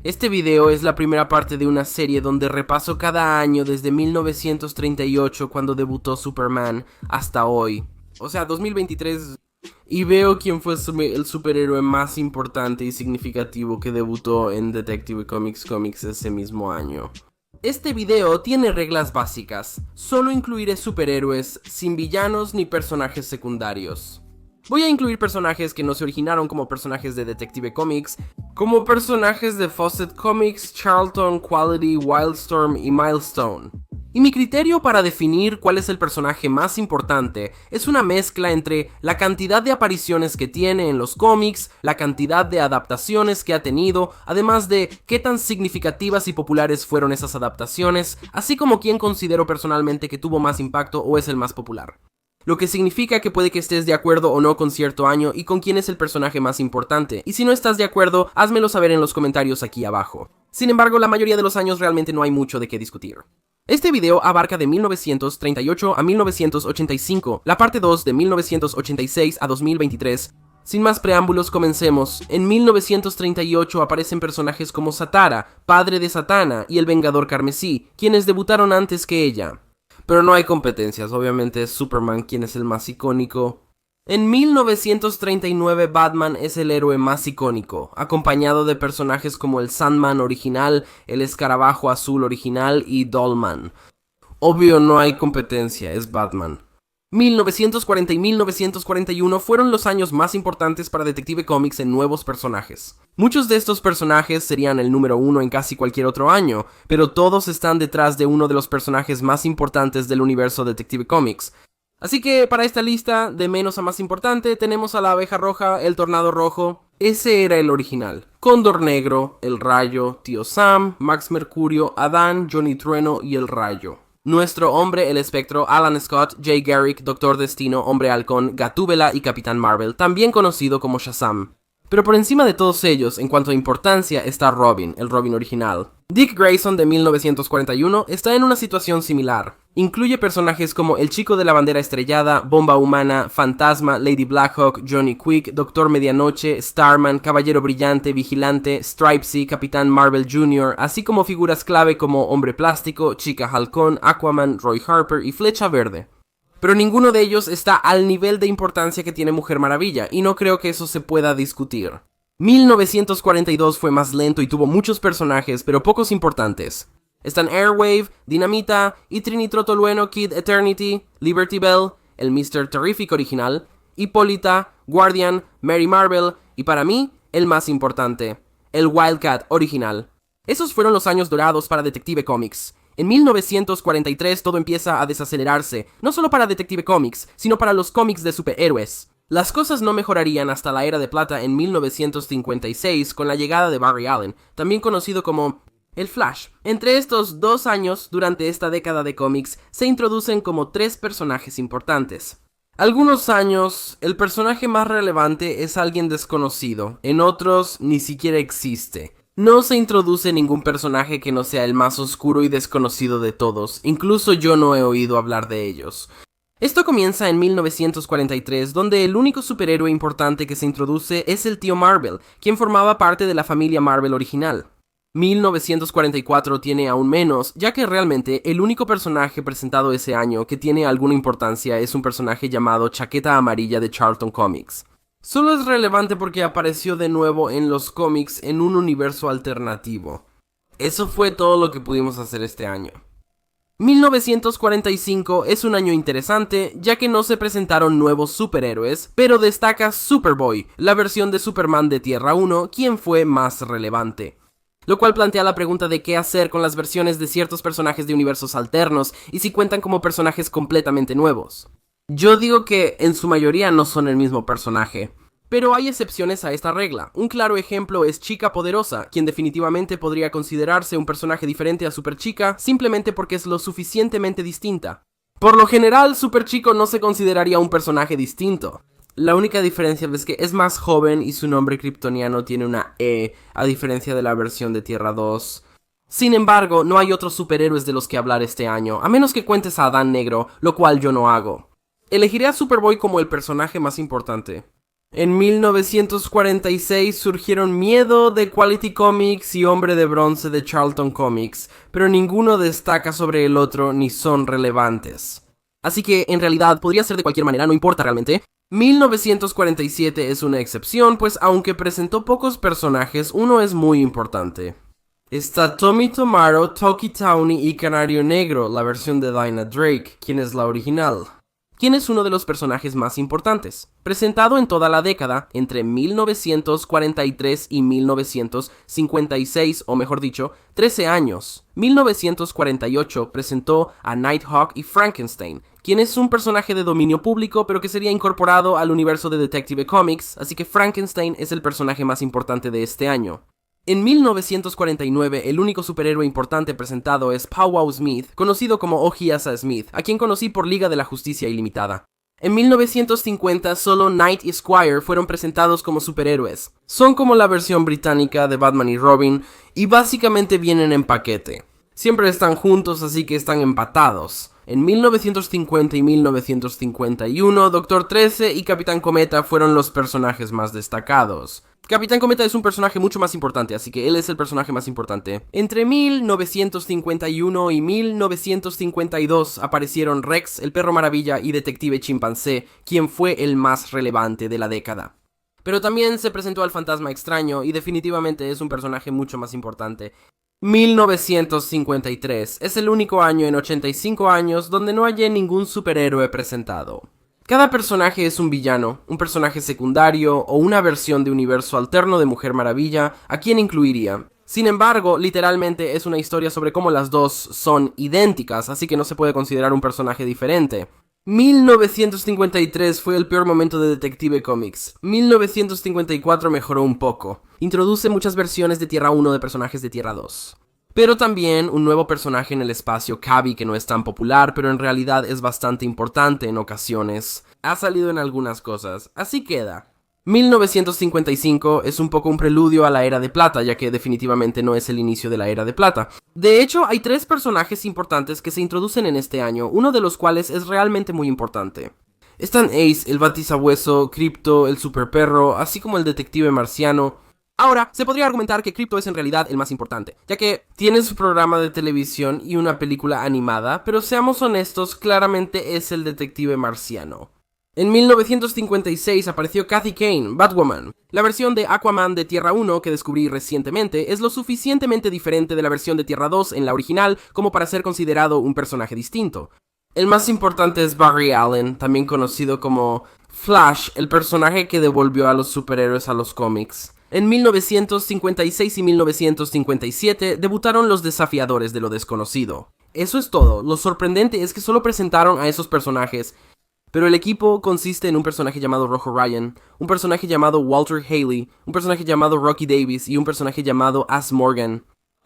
Este video es la primera parte de una serie donde repaso cada año desde 1938 cuando debutó Superman hasta hoy. O sea, 2023. Y veo quién fue el superhéroe más importante y significativo que debutó en Detective Comics ese mismo año. Este video tiene reglas básicas. Solo incluiré superhéroes sin villanos ni personajes secundarios. Voy a incluir personajes que no se originaron como personajes de Detective Comics, como personajes de Fawcett Comics, Charlton, Quality, Wildstorm y Milestone. Y mi criterio para definir cuál es el personaje más importante es una mezcla entre la cantidad de apariciones que tiene en los cómics, la cantidad de adaptaciones que ha tenido, además de qué tan significativas y populares fueron esas adaptaciones, así como quién considero personalmente que tuvo más impacto o es el más popular. Lo que significa que puede que estés de acuerdo o no con cierto año y con quién es el personaje más importante, y si no estás de acuerdo, házmelo saber en los comentarios aquí abajo. Sin embargo, la mayoría de los años realmente no hay mucho de qué discutir. Este video abarca de 1938 a 1985, la parte 2 de 1986 a 2023. Sin más preámbulos, comencemos. En 1938 aparecen personajes como Zatara, padre de Zatanna, y el Vengador Carmesí, quienes debutaron antes que ella. Pero no hay competencias, obviamente es Superman quien es el más icónico. En 1939 Batman es el héroe más icónico, acompañado de personajes como el Sandman original, el Escarabajo Azul original y Dollman. Obvio no hay competencia, es Batman. 1940 y 1941 fueron los años más importantes para Detective Comics en nuevos personajes. Muchos de estos personajes serían el número 1 en casi cualquier otro año, pero todos están detrás de uno de los personajes más importantes del universo Detective Comics. Así que para esta lista, de menos a más importante, tenemos a la Abeja Roja, el Tornado Rojo. Ese era el original. Cóndor Negro, el Rayo, Tío Sam, Max Mercurio, Adán, Johnny Trueno y el Rayo. Nuestro Hombre, el Espectro, Alan Scott, Jay Garrick, Doctor Destino, Hombre Halcón, Gatúbela y Capitán Marvel, también conocido como Shazam. Pero por encima de todos ellos, en cuanto a importancia, está Robin, el Robin original. Dick Grayson de 1941 está en una situación similar. Incluye personajes como el Chico de la Bandera Estrellada, Bomba Humana, Fantasma, Lady Blackhawk, Johnny Quick, Doctor Medianoche, Starman, Caballero Brillante, Vigilante, Stripesy, Capitán Marvel Jr., así como figuras clave como Hombre Plástico, Chica Halcón, Aquaman, Roy Harper y Flecha Verde. Pero ninguno de ellos está al nivel de importancia que tiene Mujer Maravilla, y no creo que eso se pueda discutir. 1942 fue más lento y tuvo muchos personajes, pero pocos importantes. Están Airwave, Dinamita, y Trinitrotolueno Kid Eternity, Liberty Bell, el Mr. Terrific original, Hipólita, Guardian, Mary Marvel, y para mí, el más importante, el Wildcat original. Esos fueron los años dorados para Detective Comics. En 1943 todo empieza a desacelerarse, no solo para Detective Comics, sino para los cómics de superhéroes. Las cosas no mejorarían hasta la Era de Plata en 1956 con la llegada de Barry Allen, también conocido como el Flash. Entre estos 2 años, durante esta década de cómics, se introducen como 3 personajes importantes. Algunos años, el personaje más relevante es alguien desconocido, en otros ni siquiera existe. No se introduce ningún personaje que no sea el más oscuro y desconocido de todos, incluso yo no he oído hablar de ellos. Esto comienza en 1943, donde el único superhéroe importante que se introduce es el Tío Marvel, quien formaba parte de la familia Marvel original. 1944 tiene aún menos, ya que realmente el único personaje presentado ese año que tiene alguna importancia es un personaje llamado Chaqueta Amarilla de Charlton Comics. Solo es relevante porque apareció de nuevo en los cómics en un universo alternativo. Eso fue todo lo que pudimos hacer este año. 1945 es un año interesante, ya que no se presentaron nuevos superhéroes, pero destaca Superboy, la versión de Superman de Tierra 1, quien fue más relevante. Lo cual plantea la pregunta de qué hacer con las versiones de ciertos personajes de universos alternos y si cuentan como personajes completamente nuevos. Yo digo que en su mayoría no son el mismo personaje, pero hay excepciones a esta regla. Un claro ejemplo es Chica Poderosa, quien definitivamente podría considerarse un personaje diferente a Super Chica simplemente porque es lo suficientemente distinta. Por lo general, Super Chico no se consideraría un personaje distinto. La única diferencia es que es más joven y su nombre kryptoniano tiene una E, a diferencia de la versión de Tierra 2. Sin embargo, no hay otros superhéroes de los que hablar este año, a menos que cuentes a Adán Negro, lo cual yo no hago. Elegiré a Superboy como el personaje más importante. En 1946 surgieron Miedo de Quality Comics y Hombre de Bronce de Charlton Comics, pero ninguno destaca sobre el otro ni son relevantes. Así que en realidad podría ser de cualquier manera, no importa realmente. 1947 es una excepción, pues aunque presentó pocos personajes, uno es muy importante. Está Tommy Tomaro, Toki Towney y Canario Negro, la versión de Dinah Drake, quien es la original. ¿Quién es uno de los personajes más importantes? Presentado en toda la década, entre 1943 y 1956, o mejor dicho, 13 años. 1948 presentó a Nighthawk y Frankenstein, quien es un personaje de dominio público, pero que sería incorporado al universo de Detective Comics, así que Frankenstein es el personaje más importante de este año. En 1949, el único superhéroe importante presentado es Pow Wow Smith, conocido como Ojiasa Smith, a quien conocí por Liga de la Justicia Ilimitada. En 1950, solo Knight y Squire fueron presentados como superhéroes. Son como la versión británica de Batman y Robin, y básicamente vienen en paquete. Siempre están juntos, así que están empatados. En 1950 y 1951, Doctor 13 y Capitán Cometa fueron los personajes más destacados. Capitán Cometa es un personaje mucho más importante, así que él es el personaje más importante. Entre 1951 y 1952 aparecieron Rex, el Perro Maravilla y Detective Chimpancé, quien fue el más relevante de la década. Pero también se presentó al Fantasma Extraño y definitivamente es un personaje mucho más importante. 1953 es el único año en 85 años donde no hallé ningún superhéroe presentado. Cada personaje es un villano, un personaje secundario o una versión de universo alterno de Mujer Maravilla, ¿a quién incluiría? Sin embargo, literalmente es una historia sobre cómo las dos son idénticas, así que no se puede considerar un personaje diferente. 1953 fue el peor momento de Detective Comics. 1954 mejoró un poco. Introduce muchas versiones de Tierra 1 de personajes de Tierra 2. Pero también un nuevo personaje en el espacio, Cavi, que no es tan popular, pero en realidad es bastante importante en ocasiones. Ha salido en algunas cosas, así queda. 1955 es un poco un preludio a la Era de Plata, ya que definitivamente no es el inicio de la Era de Plata. De hecho, hay 3 personajes importantes que se introducen en este año, uno de los cuales es realmente muy importante. Están Ace, el Batisabueso, Crypto, el Superperro, así como el Detective Marciano. Ahora, se podría argumentar que Crypto es en realidad el más importante, ya que tiene su programa de televisión y una película animada, pero seamos honestos, claramente es el Detective Marciano. En 1956 apareció Kathy Kane, Batwoman. La versión de Aquaman de Tierra 1 que descubrí recientemente es lo suficientemente diferente de la versión de Tierra 2 en la original como para ser considerado un personaje distinto. El más importante es Barry Allen, también conocido como Flash, el personaje que devolvió a los superhéroes a los cómics. En 1956 y 1957 debutaron los desafiadores de lo desconocido. Eso es todo, lo sorprendente es que solo presentaron a esos personajes, pero el equipo consiste en un personaje llamado Rojo Ryan, un personaje llamado Walter Haley, un personaje llamado Rocky Davis y un personaje llamado As Morgan.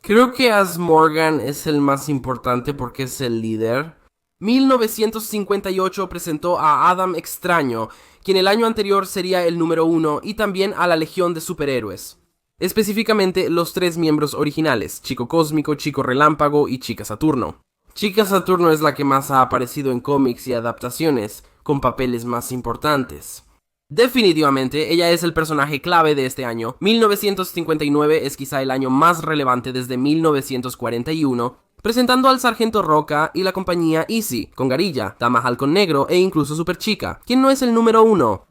Creo que As Morgan es el más importante porque es el líder. 1958 presentó a Adam Extraño, quien el año anterior sería el número 1, y también a la Legión de Superhéroes. Específicamente los 3 miembros originales, Chico Cósmico, Chico Relámpago y Chica Saturno. Chica Saturno es la que más ha aparecido en cómics y adaptaciones, con papeles más importantes. Definitivamente, ella es el personaje clave de este año. 1959 es quizá el año más relevante desde 1941, presentando al Sargento Roca y la compañía Easy, con Garilla, Dama Halcón Negro e incluso Superchica, quien no es el número 1.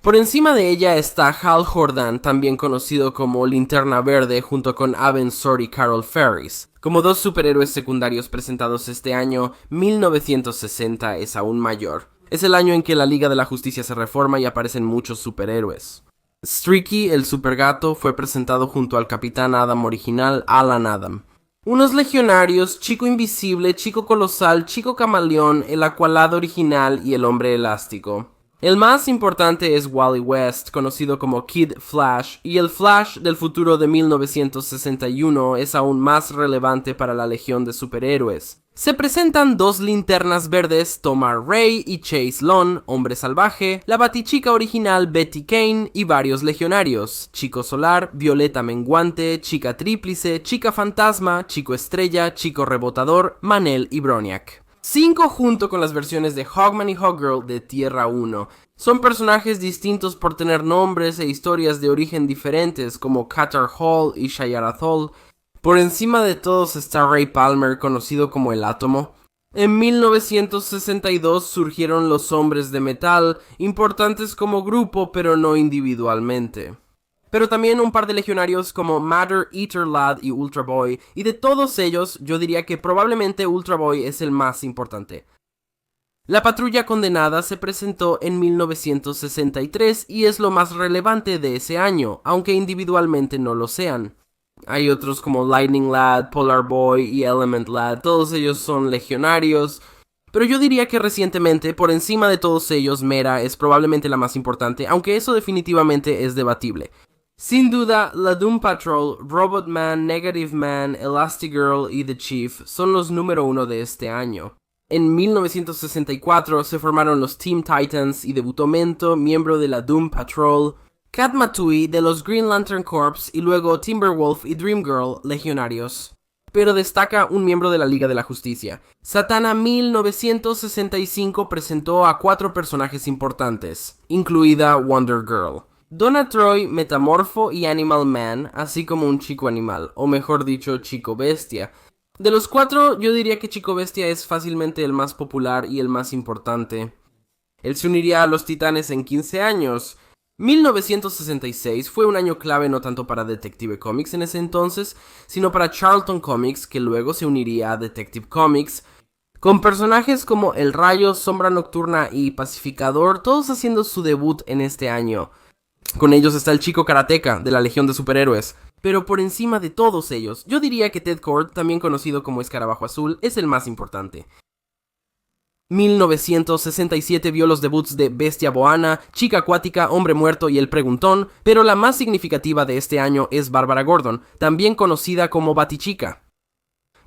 Por encima de ella está Hal Jordan, también conocido como Linterna Verde, junto con Abin Sur y Carol Ferris. Como 2 superhéroes secundarios presentados este año, 1960 es aún mayor. Es el año en que la Liga de la Justicia se reforma y aparecen muchos superhéroes. Streaky, el Supergato, fue presentado junto al Capitán Adam original, Alan Adam. Unos legionarios, Chico Invisible, Chico Colosal, Chico Camaleón, el Aqualad original y el Hombre Elástico. El más importante es Wally West, conocido como Kid Flash, y el Flash del futuro de 1961 es aún más relevante para la Legión de Superhéroes. Se presentan 2 linternas verdes, Tomar Ray y Chase Lon, Hombre Salvaje, la Batichica original Betty Kane y varios legionarios, Chico Solar, Violeta Menguante, Chica Tríplice, Chica Fantasma, Chico Estrella, Chico Rebotador, Manel y Broniac. 5 junto con las versiones de Hogman y Hawkgirl de Tierra 1. Son personajes distintos por tener nombres e historias de origen diferentes, como Qatar Hall y Shayarathol. Por encima de todos está Ray Palmer, conocido como el Átomo. En 1962 surgieron los Hombres de Metal, importantes como grupo pero no individualmente. Pero también un par de legionarios como Matter, Eater Lad y Ultra Boy, y de todos ellos yo diría que probablemente Ultra Boy es el más importante. La Patrulla Condenada se presentó en 1963 y es lo más relevante de ese año, aunque individualmente no lo sean. Hay otros como Lightning Lad, Polar Boy y Element Lad, todos ellos son legionarios. Pero yo diría que recientemente, por encima de todos ellos, Mera es probablemente la más importante, aunque eso definitivamente es debatible. Sin duda, la Doom Patrol, Robot Man, Negative Man, Elastigirl y The Chief son los número 1 de este año. En 1964 se formaron los Teen Titans y debutó Mento, miembro de la Doom Patrol, Kat Matui de los Green Lantern Corps y luego Timberwolf y Dreamgirl, legionarios. Pero destaca un miembro de la Liga de la Justicia. Satana 1965 presentó a 4 personajes importantes, incluida Wonder Girl. Donna Troy, Metamorfo y Animal Man, así como un chico animal, o mejor dicho, chico bestia. De los 4, yo diría que Chico Bestia es fácilmente el más popular y el más importante. Él se uniría a los Titanes en 15 años. 1966 fue un año clave no tanto para Detective Comics en ese entonces, sino para Charlton Comics, que luego se uniría a Detective Comics, con personajes como El Rayo, Sombra Nocturna y Pacificador, todos haciendo su debut en este año. Con ellos está el Chico Karateka, de la Legión de Superhéroes. Pero por encima de todos ellos, yo diría que Ted Kord, también conocido como Escarabajo Azul, es el más importante. 1967 vio los debuts de Bestia Boana, Chica Acuática, Hombre Muerto y El Preguntón, pero la más significativa de este año es Bárbara Gordon, también conocida como Batichica.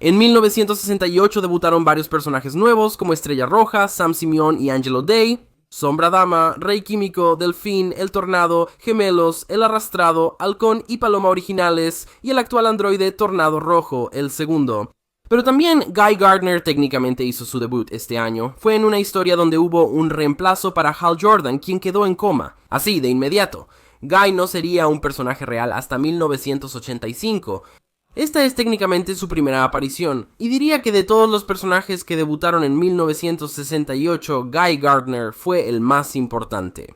En 1968 debutaron varios personajes nuevos como Estrella Roja, Sam Simeon y Angelo Day, Sombra Dama, Rey Químico, Delfín, El Tornado, Gemelos, El Arrastrado, Halcón y Paloma originales, y el actual androide Tornado Rojo, el segundo. Pero también Guy Gardner técnicamente hizo su debut este año. Fue en una historia donde hubo un reemplazo para Hal Jordan, quien quedó en coma, así de inmediato. Guy no sería un personaje real hasta 1985. Esta es técnicamente su primera aparición, y diría que de todos los personajes que debutaron en 1968, Guy Gardner fue el más importante.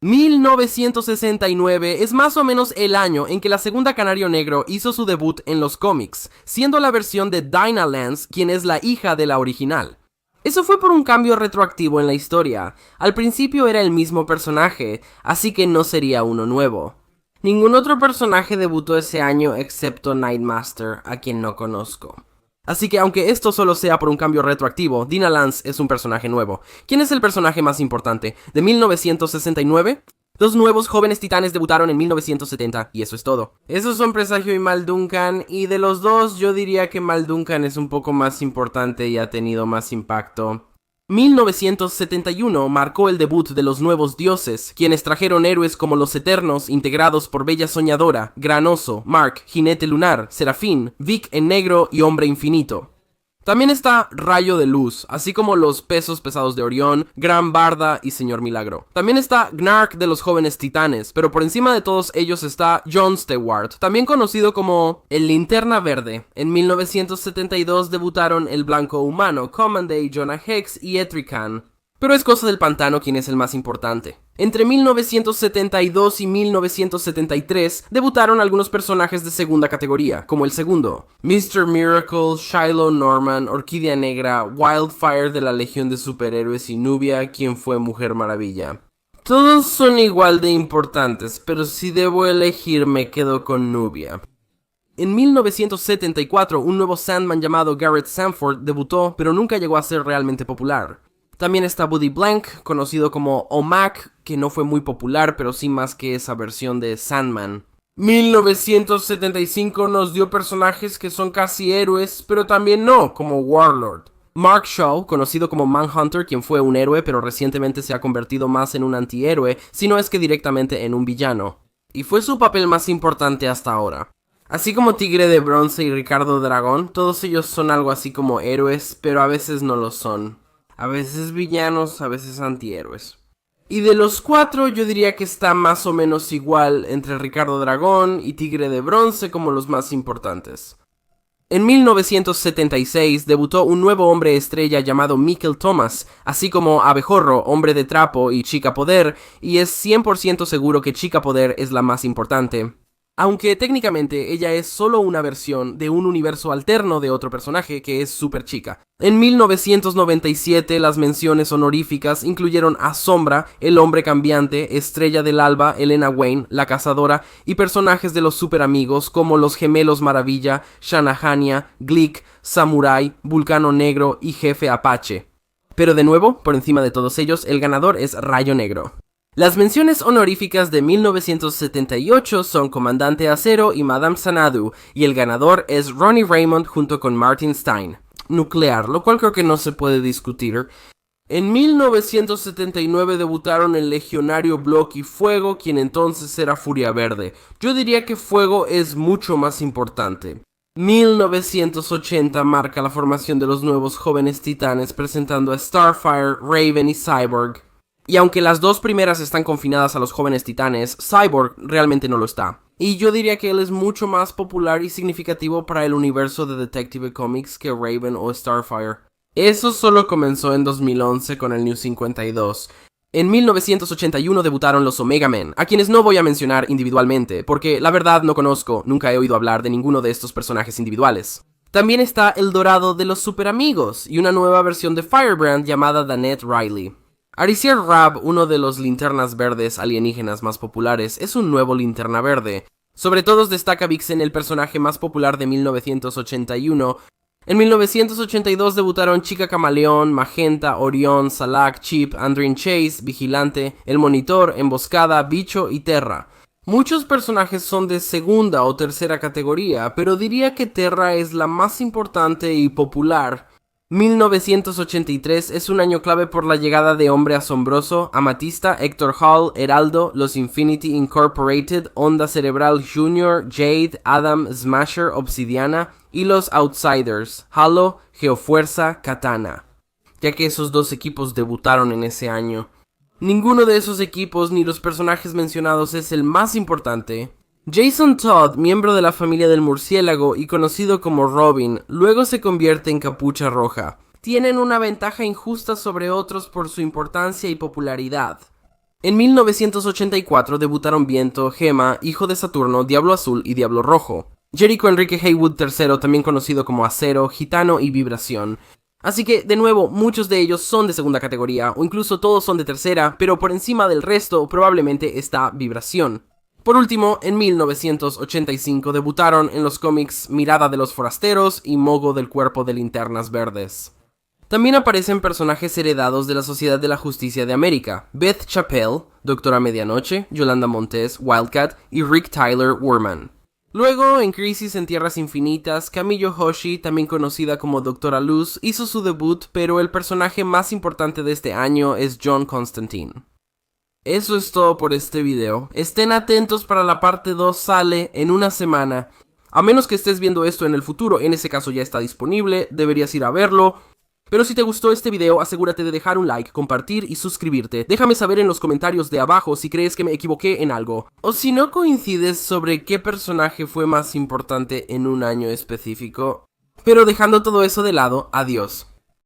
1969 es más o menos el año en que la segunda Canario Negro hizo su debut en los cómics, siendo la versión de Dinah Lance quien es la hija de la original. Eso fue por un cambio retroactivo en la historia. Al principio era el mismo personaje, así que no sería uno nuevo. Ningún otro personaje debutó ese año excepto Nightmaster, a quien no conozco. Así que aunque esto solo sea por un cambio retroactivo, Dinah Lance es un personaje nuevo. ¿Quién es el personaje más importante? ¿De 1969? Dos nuevos jóvenes titanes debutaron en 1970, y eso es todo. Esos son Presagio y Mal Duncan, y de los dos yo diría que Mal Duncan es un poco más importante y ha tenido más impacto. 1971 marcó el debut de los nuevos dioses, quienes trajeron héroes como los Eternos, integrados por Bella Soñadora, Gran Oso, Mark, Jinete Lunar, Serafín, Vic en Negro y Hombre Infinito. También está Rayo de Luz, así como los pesos pesados de Orión, Gran Barda y Señor Milagro. También está Gnark de los Jóvenes Titanes, pero por encima de todos ellos está John Stewart, también conocido como el Linterna Verde. En 1972 debutaron el Blanco Humano, Commanday, Jonah Hex y Etrican. Pero es cosa del pantano quien es el más importante. Entre 1972 y 1973 debutaron algunos personajes de segunda categoría, como el segundo, Mr. Miracle, Shiloh Norman, Orquídea Negra, Wildfire de la Legión de Superhéroes y Nubia, quien fue Mujer Maravilla. Todos son igual de importantes, pero si debo elegir me quedo con Nubia. En 1974 un nuevo Sandman llamado Garrett Sanford debutó, pero nunca llegó a ser realmente popular. También está Buddy Blank, conocido como OMAC, que no fue muy popular, pero sí más que esa versión de Sandman. 1975 nos dio personajes que son casi héroes, pero también no, como Warlord. Mark Shaw, conocido como Manhunter, quien fue un héroe, pero recientemente se ha convertido más en un antihéroe, si no es que directamente en un villano. Y fue su papel más importante hasta ahora. Así como Tigre de Bronce y Ricardo Dragón, todos ellos son algo así como héroes, pero a veces no lo son. A veces villanos, a veces antihéroes. Y de los cuatro yo diría que está más o menos igual entre Ricardo Dragón y Tigre de Bronce como los más importantes. En 1976 debutó un nuevo hombre estrella llamado Mikkel Thomas, así como Abejorro, Hombre de Trapo y Chica Poder, y es 100% seguro que Chica Poder es la más importante. Aunque técnicamente ella es solo una versión de un universo alterno de otro personaje que es Super Chica. En 1997 las menciones honoríficas incluyeron a Sombra, el Hombre Cambiante, Estrella del Alba, Elena Wayne, la Cazadora y personajes de los Super Amigos como los Gemelos Maravilla, Shanahania, Glick, Samurai, Vulcano Negro y Jefe Apache. Pero de nuevo, por encima de todos ellos, el ganador es Rayo Negro. Las menciones honoríficas de 1978 son Comandante Acero y Madame Xanadu, y el ganador es Ronnie Raymond junto con Martin Stein. Nuclear, lo cual creo que no se puede discutir. En 1979 debutaron el legionario Block y Fuego, quien entonces era Furia Verde. Yo diría que Fuego es mucho más importante. 1980 marca la formación de los nuevos Jóvenes Titanes presentando a Starfire, Raven y Cyborg. Y aunque las dos primeras están confinadas a los Jóvenes Titanes, Cyborg realmente no lo está. Y yo diría que él es mucho más popular y significativo para el universo de Detective Comics que Raven o Starfire. Eso solo comenzó en 2011 con el New 52. En 1981 debutaron los Omega Men, a quienes no voy a mencionar individualmente, porque la verdad no conozco, nunca he oído hablar de ninguno de estos personajes individuales. También está el Dorado de los Super Amigos y una nueva versión de Firebrand llamada Danette Riley. Aricier Rab, uno de los linternas verdes alienígenas más populares, es un nuevo linterna verde. Sobre todos destaca Vixen, el personaje más popular de 1981. En 1982 debutaron Chica Camaleón, Magenta, Orión, Salak, Chip, Andrine Chase, Vigilante, El Monitor, Emboscada, Bicho y Terra. Muchos personajes son de segunda o tercera categoría, pero diría que Terra es la más importante y popular. 1983 es un año clave por la llegada de Hombre Asombroso, Amatista, Héctor Hall, Heraldo, los Infinity Incorporated, Onda Cerebral Jr., Jade, Adam, Smasher, Obsidiana y los Outsiders, Halo, Geofuerza, Katana, ya que esos dos equipos debutaron en ese año. Ninguno de esos equipos ni los personajes mencionados es el más importante. Jason Todd, miembro de la familia del murciélago y conocido como Robin, luego se convierte en Capucha Roja. Tienen una ventaja injusta sobre otros por su importancia y popularidad. En 1984 debutaron Viento, Gema, Hijo de Saturno, Diablo Azul y Diablo Rojo. Jericho Enrique Haywood III, también conocido como Acero, Gitano y Vibración. Así que, de nuevo, muchos de ellos son de segunda categoría, o incluso todos son de tercera, pero por encima del resto probablemente está Vibración. Por último, en 1985 debutaron en los cómics Mirada de los Forasteros y Mogo del Cuerpo de Linternas Verdes. También aparecen personajes heredados de la Sociedad de la Justicia de América: Beth Chappelle, Doctora Medianoche, Yolanda Montes, Wildcat y Rick Tyler Worman. Luego, en Crisis en Tierras Infinitas, Kamiyo Hoshi, también conocida como Doctora Luz, hizo su debut, pero el personaje más importante de este año es John Constantine. Eso es todo por este video. Estén atentos para la parte 2, sale en una semana. A menos que estés viendo esto en el futuro, en ese caso ya está disponible, deberías ir a verlo. Pero si te gustó este video, asegúrate de dejar un like, compartir y suscribirte. Déjame saber en los comentarios de abajo si crees que me equivoqué en algo. O si no coincides sobre qué personaje fue más importante en un año específico. Pero dejando todo eso de lado, adiós.